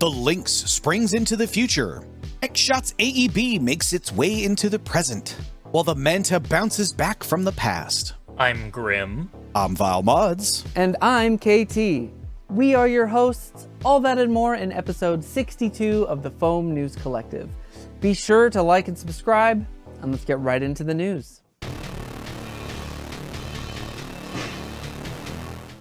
The Lynx springs into the future. Xshot's AEB makes its way into the present, while the Manta bounces back from the past. I'm Grim. I'm Vile Mods. And I'm KT. We are your hosts, all that and more in episode 62 of the Foam News Collective. Be sure to like and subscribe, and let's get right into the news.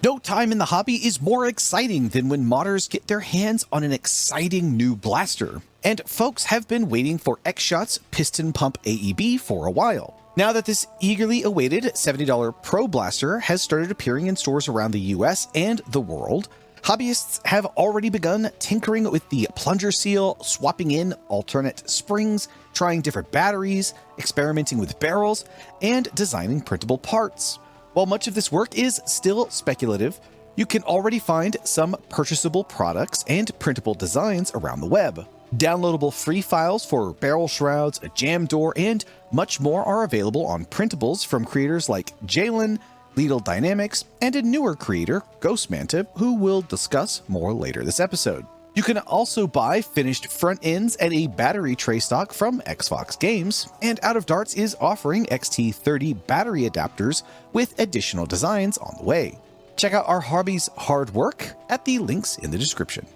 No time in the hobby is more exciting than when modders get their hands on an exciting new blaster. And folks have been waiting for Xshot's Piston Pump AEB for a while. Now that this eagerly awaited $70 Pro Blaster has started appearing in stores around the US and the world, hobbyists have already begun tinkering with the plunger seal, swapping in alternate springs, trying different batteries, experimenting with barrels, and designing printable parts. While much of this work is still speculative, you can already find some purchasable products and printable designs around the web. Downloadable free files for barrel shrouds, a jam door, and much more are available on printables from creators like Jalen, Leedle Dynamics, and a newer creator, GhostManta, who we'll discuss more later this episode. You can also buy finished front ends and a battery tray stock from Xfox Games, and Out of Darts is offering XT30 battery adapters with additional designs on the way. Check out our hobby's hard work at the links in the description.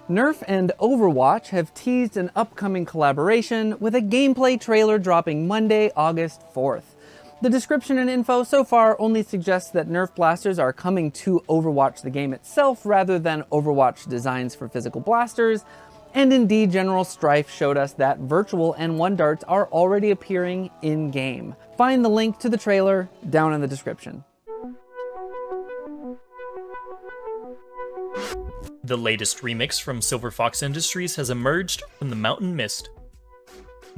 Nerf and Overwatch have teased an upcoming collaboration with a gameplay trailer dropping Monday, August 4th. The description and info so far only suggests that Nerf blasters are coming to Overwatch the game itself rather than Overwatch designs for physical blasters, and indeed General Strife showed us that virtual and one darts are already appearing in-game. Find the link to the trailer down in the description. The latest remix from Silver Fox Industries has emerged from the Mountain Mist.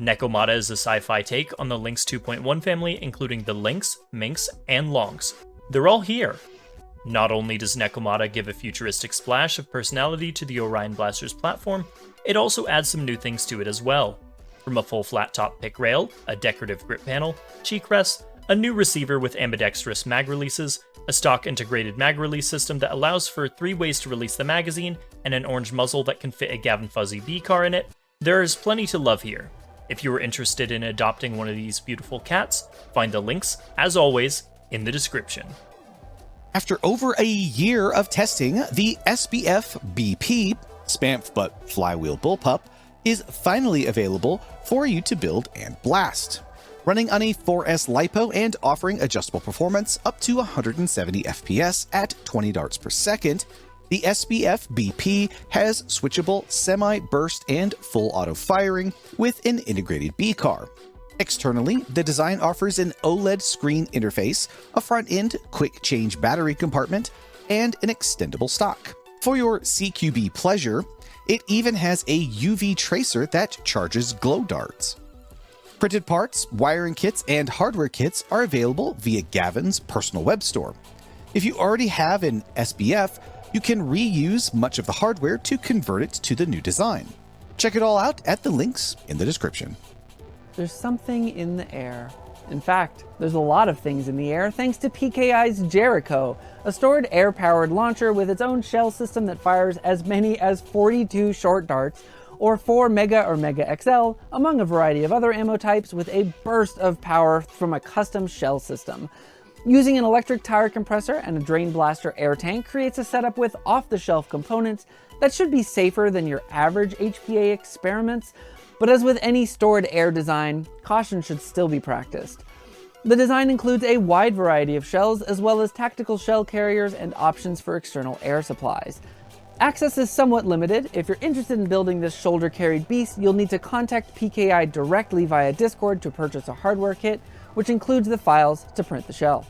Nekomata is a sci-fi take on the Lynx 2.1 family, including the Lynx, Minx, and Longs. They're all here. Not only does Nekomata give a futuristic splash of personality to the Orion Blaster's platform, it also adds some new things to it as well. From a full flat top pick rail, a decorative grip panel, cheek rests, a new receiver with ambidextrous mag releases, a stock integrated mag release system that allows for 3 ways to release the magazine, and an orange muzzle that can fit a Gavin Fuzzy B car in it, there is plenty to love here. If you are interested in adopting one of these beautiful cats, find the links, as always, in the description. After over a year of testing, the SBF-BP, Spamf but Flywheel Bullpup, is finally available for you to build and blast. Running on a 4S LiPo and offering adjustable performance up to 170 FPS at 20 darts per second, the SBF-BP has switchable semi-burst and full auto firing with an integrated B-car. Externally, the design offers an OLED screen interface, a front-end quick change battery compartment, and an extendable stock. For your CQB pleasure, it even has a UV tracer that charges glow darts. Printed parts, wiring kits, and hardware kits are available via Gavin's personal web store. If you already have an SBF, you can reuse much of the hardware to convert it to the new design. Check it all out at the links in the description. There's something in the air. In fact, there's a lot of things in the air thanks to PKI's Jericho, a stored air-powered launcher with its own shell system that fires as many as 42 short darts, or 4 Mega or Mega XL, among a variety of other ammo types with a burst of power from a custom shell system. Using an electric tire compressor and a drain blaster air tank creates a setup with off-the-shelf components that should be safer than your average HPA experiments, but as with any stored air design, caution should still be practiced. The design includes a wide variety of shells as well as tactical shell carriers and options for external air supplies. Access is somewhat limited. If you're interested in building this shoulder-carried beast, you'll need to contact PKI directly via Discord to purchase a hardware kit, which includes the files to print the shell.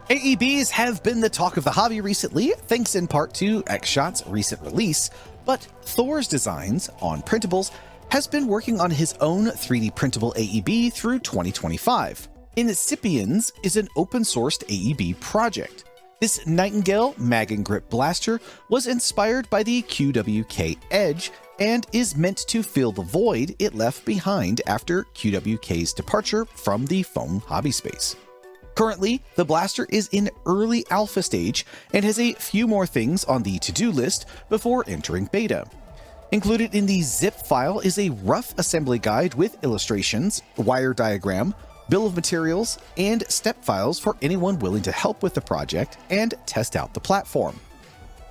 AEBs have been the talk of the hobby recently, thanks in part to Xshot's recent release, but Thors Designs on printables has been working on his own 3D printable AEB through 2025. Incipiens is an open-sourced AEB project. This Nightingale mag and grip blaster was inspired by the QWK Edge and is meant to fill the void it left behind after QWK's departure from the foam hobby space. Currently, the blaster is in early alpha stage and has a few more things on the to-do list before entering beta. Included in the zip file is a rough assembly guide with illustrations, wire diagram, bill of materials, and step files for anyone willing to help with the project and test out the platform.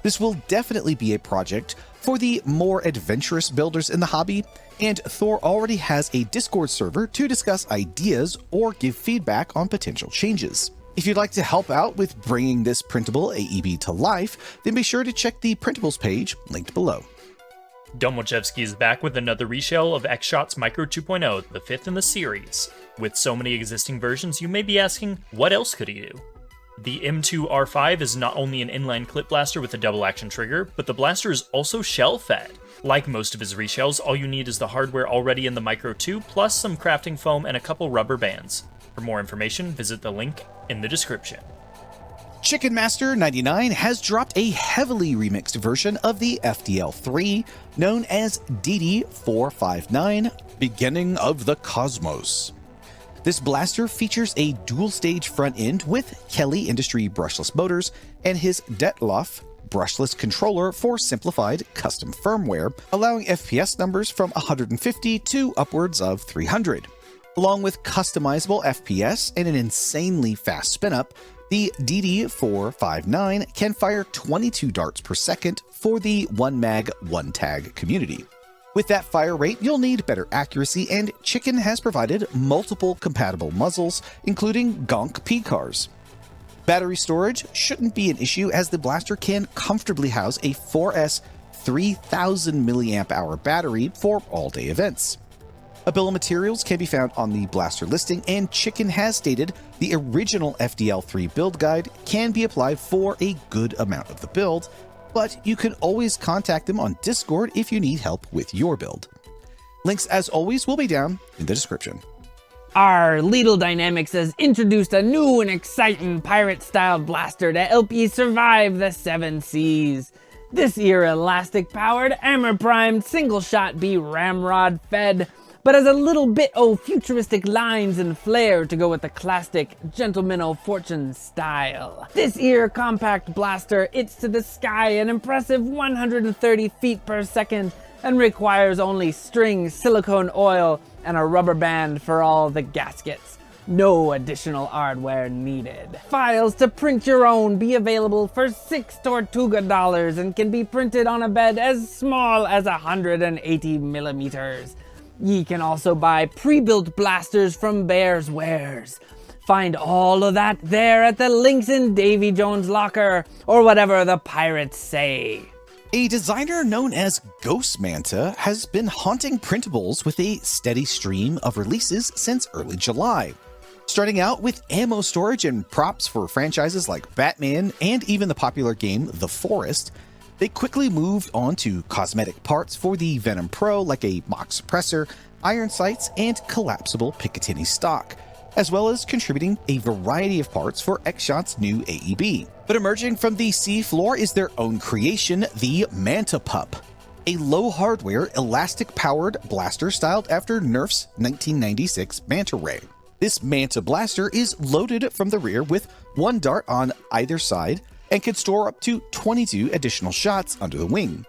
This will definitely be a project for the more adventurous builders in the hobby, and Thor already has a Discord server to discuss ideas or give feedback on potential changes. If you'd like to help out with bringing this printable AEB to life, then be sure to check the printables page linked below. Domochevsky is back with another reshell of Xshot's Micro 2.0, the 5th in the series. With so many existing versions, you may be asking, what else could he do? The M2R5 is not only an inline clip blaster with a double action trigger, but the blaster is also shell-fed. Like most of his reshells, all you need is the hardware already in the Micro 2, plus some crafting foam and a couple rubber bands. For more information, visit the link in the description. Chicken Master 99 has dropped a heavily remixed version of the FDL3 known as DD459, Beginning of the Cosmos. This blaster features a dual-stage front end with Kelly Industry brushless motors and his Detloff brushless controller for simplified custom firmware, allowing FPS numbers from 150 to upwards of 300. Along with customizable FPS and an insanely fast spin-up, the DD459 can fire 22 darts per second for the 1 mag 1 tag community. With that fire rate, you'll need better accuracy, and Chicken has provided multiple compatible muzzles, including Gonk P-Cars. Battery storage shouldn't be an issue, as the blaster can comfortably house a 4S 3000 mAh battery for all-day events. A bill of materials can be found on the blaster listing, and Chicken has stated the original FDL3 build guide can be applied for a good amount of the build, but you can always contact them on Discord if you need help with your build. Links, as always, will be down in the description. Our Leedle Dynamics has introduced a new and exciting pirate-style blaster to help you survive the 7 seas. This year, elastic-powered, armor-primed, single-shot B ramrod fed, but has a little bit of futuristic lines and flair to go with the classic Gentleman of Fortune style. This here compact blaster hits to the sky an impressive 130 feet per second and requires only string, silicone oil, and a rubber band for all the gaskets. No additional hardware needed. Files to print your own be available for $6 Tortuga and can be printed on a bed as small as 180 millimeters. Ye can also buy pre-built blasters from Bears Wares. Find all of that there at the links in Davy Jones' locker, or whatever the pirates say. A designer known as GhostManta has been haunting printables with a steady stream of releases since early July. Starting out with ammo storage and props for franchises like Batman and even the popular game The Forest, they quickly moved on to cosmetic parts for the Venom Pro like a mock suppressor, iron sights, and collapsible Picatinny stock, as well as contributing a variety of parts for Xshot's new AEB. But emerging from the sea floor is their own creation, the Manta Pup, a low hardware, elastic-powered blaster styled after Nerf's 1996 Manta Ray. This Manta blaster is loaded from the rear with 1 dart on either side, and can store up to 22 additional shots under the wing.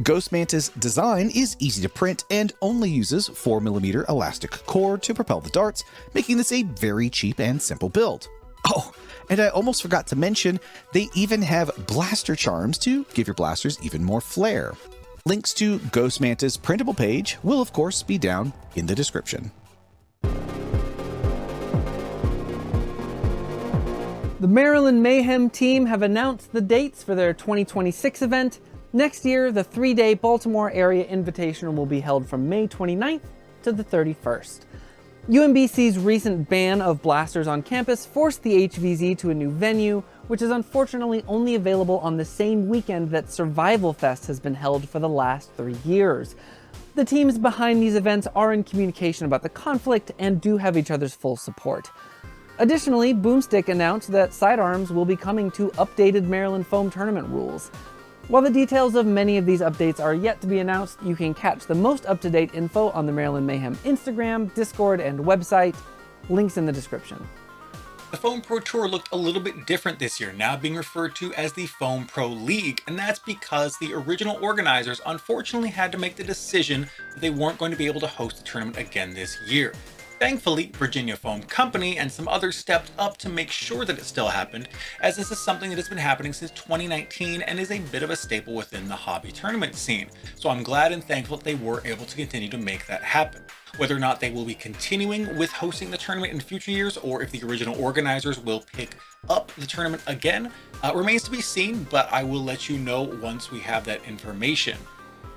GhostManta's design is easy to print and only uses 4mm elastic cord to propel the darts, making this a very cheap and simple build. Oh, and I almost forgot to mention, they even have blaster charms to give your blasters even more flair. Links to GhostManta's printable page will of course be down in the description. The Maryland Mayhem team have announced the dates for their 2026 event. Next year, the 3-day Baltimore area invitational will be held from May 29th to the 31st. UMBC's recent ban of blasters on campus forced the HVZ to a new venue, which is unfortunately only available on the same weekend that Survival Fest has been held for the last 3 years. The teams behind these events are in communication about the conflict and do have each other's full support. Additionally, Boomstick announced that sidearms will be coming to updated Maryland Foam tournament rules. While the details of many of these updates are yet to be announced, you can catch the most up-to-date info on the Maryland Mayhem Instagram, Discord, and website. Links in the description. The Foam Pro Tour looked a little bit different this year, now being referred to as the Foam Pro League, and that's because the original organizers unfortunately had to make the decision that they weren't going to be able to host the tournament again this year. Thankfully, Virginia Foam Company and some others stepped up to make sure that it still happened, as this is something that has been happening since 2019 and is a bit of a staple within the hobby tournament scene. So I'm glad and thankful that they were able to continue to make that happen. Whether or not they will be continuing with hosting the tournament in future years, or if the original organizers will pick up the tournament again, remains to be seen, but I will let you know once we have that information.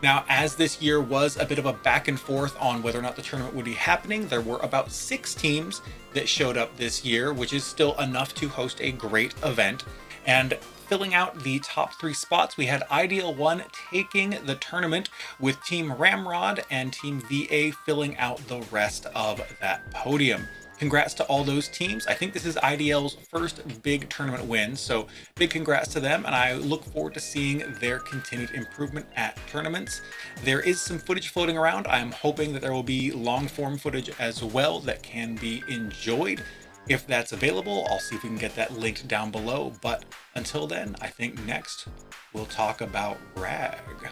Now, as this year was a bit of a back and forth on whether or not the tournament would be happening, there were about 6 teams that showed up this year, which is still enough to host a great event. And filling out the top 3 spots, we had Ideal One taking the tournament, with Team Ramrod and Team VA filling out the rest of that podium. Congrats to all those teams. I think this is IDL's first big tournament win, so big congrats to them, and I look forward to seeing their continued improvement at tournaments. There is some footage floating around. I'm hoping that there will be long form footage as well that can be enjoyed. If that's available, I'll see if we can get that linked down below, but until then, I think next we'll talk about RAG.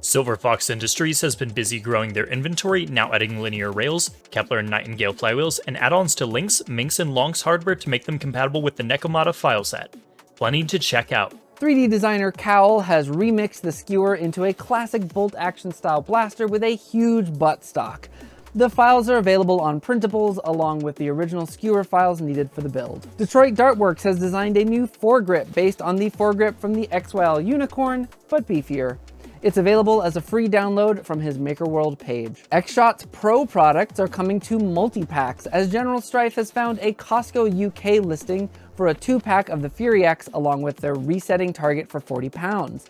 Silver Fox Industries has been busy growing their inventory, now adding linear rails, Kepler and Nightingale flywheels, and add-ons to Lynx, Minx, and Long's hardware to make them compatible with the Nekomata file set. Plenty to check out. 3D designer Caol has remixed the Skewer into a classic bolt-action style blaster with a huge buttstock. The files are available on printables, along with the original Skewer files needed for the build. Detroit Dartworks has designed a new foregrip based on the foregrip from the XYL Unicorn, but beefier. It's available as a free download from his MakerWorld page. Xshot's Pro products are coming to multi-packs, as General Strife has found a Costco UK listing for a 2-pack of the Fury X, along with their resetting target for 40 pounds.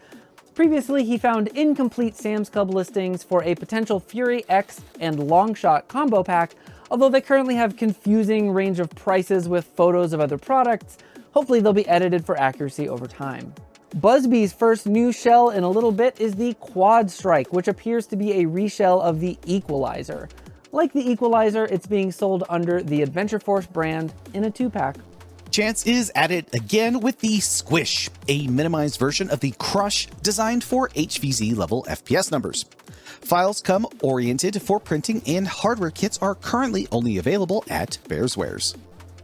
Previously, he found incomplete Sam's Club listings for a potential Fury X and Longshot combo pack, although they currently have confusing range of prices with photos of other products. Hopefully they'll be edited for accuracy over time. Buzzbee's first new shell in a little bit is the Quad Strike, which appears to be a reshell of the Equalizer. Like the Equalizer, it's being sold under the Adventure Force brand in a 2-pack. Chance is at it again with the Squish, a minimized version of the Crush designed for HVZ level FPS numbers. Files come oriented for printing, and hardware kits are currently only available at Bears Wares.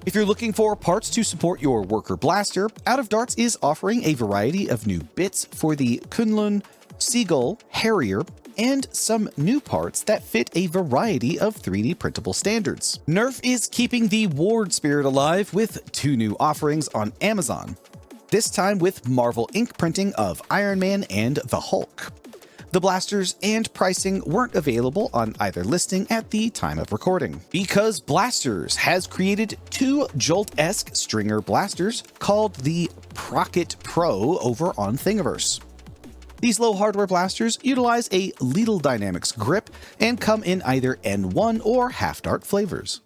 If you're looking for parts to support your worker blaster, Out of Darts is offering a variety of new bits for the Kunlun, Seagull, Harrier, and some new parts that fit a variety of 3D printable standards. Nerf is keeping the Ward spirit alive with 2 new offerings on Amazon, this time with Marvel ink printing of Iron Man and the Hulk. The blasters and pricing weren't available on either listing at the time of recording, because Blasters has created 2 Jolt-esque stringer blasters called the Procket Pro over on Thingiverse. These low hardware blasters utilize a Leedle Dynamics grip and come in either N1 or half dart flavors.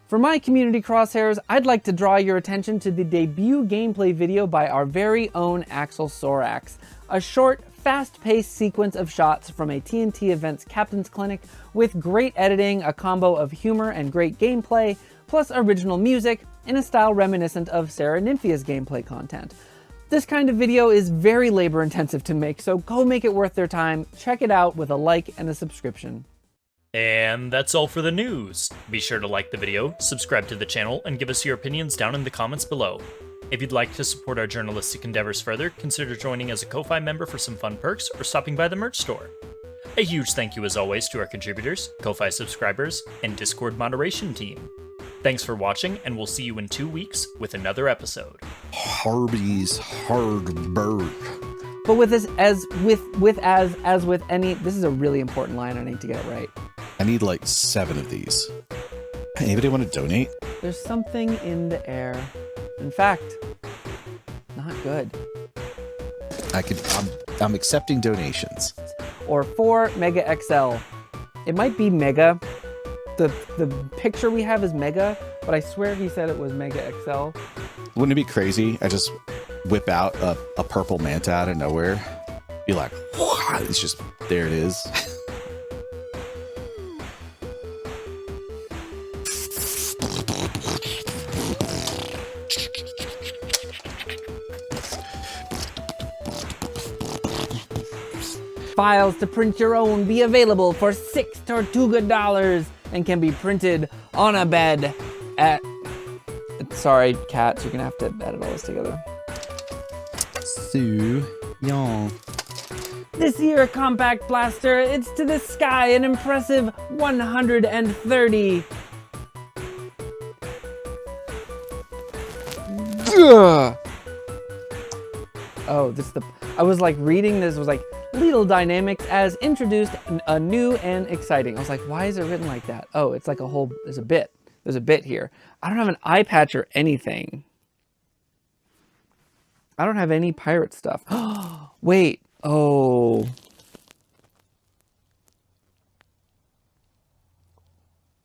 For my community crosshairs, I'd like to draw your attention to the debut gameplay video by our very own Axyl Sorax, a short, fast-paced sequence of shots from a TNT Events Captain's Clinic with great editing, a combo of humor and great gameplay, plus original music in a style reminiscent of Sarah Nymphia's gameplay content. This kind of video is very labor-intensive to make, so go make it worth their time. Check it out with a like and a subscription. And that's all for the news. Be sure to like the video, subscribe to the channel, and give us your opinions down in the comments below. If you'd like to support our journalistic endeavors further, consider joining as a Ko-Fi member for some fun perks or stopping by the merch store. A huge thank you as always to our contributors, Ko-Fi subscribers, and Discord moderation team. Thanks for watching, and we'll see you in 2 weeks with another episode. Harby's hard bird. But with this, as with any, this is a really important line. I need to get it right. I need like 7 of these. Anybody want to donate? There's something in the air. In fact, not good. I'm accepting donations. Or 4 Mega XL. It might be Mega. The picture we have is Mega, but I swear he said it was Mega XL. Wouldn't it be crazy? I just whip out a purple Manta out of nowhere. be like, it's just, there it is. Files to print your own be available for $6 Tortuga and can be printed on a bed at... Sorry, cats, you're gonna have to edit all this together. So, yeah. This year, Compact Blaster, it's to the sky, an impressive 130. Ugh. Oh, this is the... I was like reading this, was like, Leedle Dynamics as introduced a new and exciting. I was like, why is it written like that? Oh, it's like a whole, there's a bit. There's a bit here. I don't have an eye patch or anything. I don't have any pirate stuff. Wait, oh.